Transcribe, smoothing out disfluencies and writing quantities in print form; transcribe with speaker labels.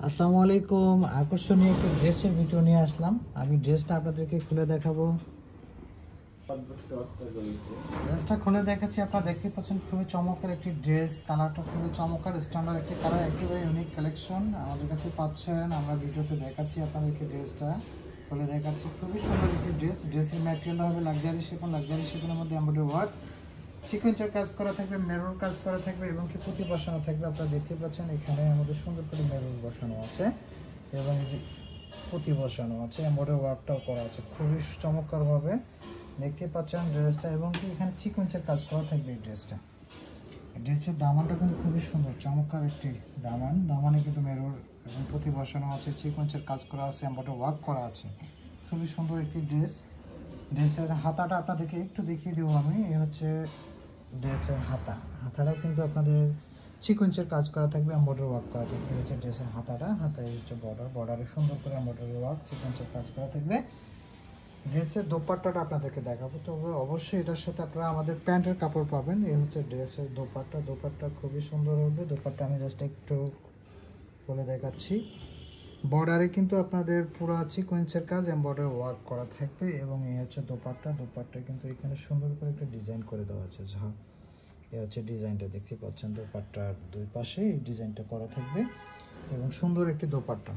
Speaker 1: আসসালামু আলাইকুম। আকর্ষণীয় একটা ড্রেসের ভিডিও নিয়ে আসলাম। আমি ড্রেসটা আপনাদেরকে খুলে দেখাবো। ড্রেসটা খুলে দেখাচ্ছি। আপনারা দেখতে পাচ্ছেন খুবই চমৎকার একটি ড্রেস। কালারটা খুবই চমৎকার, স্ট্যান্ডার্ড একটি কালার, একেবারে ইউনিক কালেকশন আমাদের কাছে পাচ্ছেন। আমরা ভিডিওতে দেখাচ্ছি আপনাদেরকে, ড্রেসটা খুলে দেখাচ্ছি। খুবই সুন্দর একটি ড্রেস। ড্রেসের ম্যাটেরিয়াল হবে লাক্সারি শিফন। লাক্সারি শিফনের মধ্যে এমব্রয়ডারি ওয়ার্ক, সিকোয়েন্সের কাজ করা থাকবে, মেরুর কাজ করা থাকবে এবং কি পুঁতি বসানো থাকবে। আপনারা দেখতে পাচ্ছেন এখানে আমাদের সুন্দর করে মেরুর বসানো আছে এবং এই যে পুঁতি বসানো আছে, এমব্রয়ডারি ওয়ার্কটাও করা আছে খুবই চমৎকারভাবে দেখতে পাচ্ছেন ড্রেসটা। এবং কি এখানে সিকোয়েন্সের কাজ করা থাকবে এই ড্রেসটা। ড্রেসের দামানটা কিন্তু খুবই সুন্দর, চমৎকার একটি দামান। দামানে কিন্তু মেরুর এবং পুঁতি বসানো আছে, সিকোয়েন্সের কাজ করা আছে, এমব্রয়ডারি ওয়ার্ক করা আছে। খুবই সুন্দর একটি ড্রেস। ড্রেসের হাতাটা আপনাদেরকে একটু দেখিয়ে দেবো আমি। এই হচ্ছে ড্রেসের হাতাটাও কিন্তু আপনাদের সিকোয়েন্সের কাজ করা থাকবে, এমব্রয়ডারি ওয়ার্ক করা থাকবে। হচ্ছে ড্রেসের হাতায় হচ্ছে বর্ডারে সুন্দর করে এমব্রয়ডারি ওয়ার্ক, সিকোয়েন্সের কাজ করা থাকবে। ড্রেসের দোপাট্টাটা আপনাদেরকে দেখাবো, তবে অবশ্যই এটার সাথে আপনারা আমাদের প্যান্টের কাপড় পাবেন। এই হচ্ছে ড্রেসের দোপাট্টা খুবই সুন্দর হবে। দোপাট্টা আমি জাস্ট একটু বলে দেখাচ্ছি। বর্ডারে কিন্তু আপনাদের পুরো সিকোয়েন্সের কাজ, এমব্রয়ডারি ওয়ার্ক করা থাকবে। এবং এই হচ্ছে দোপাট্টা কিন্তু এখানে সুন্দর করে একটা ডিজাইন করে দেওয়া আছে। এই হচ্ছে ডিজাইনটা দেখতে পাচ্ছেন, দোপাট্টার দুই পাশে এই ডিজাইনটা করা থাকবে এবং সুন্দর একটি দোপাট্টা।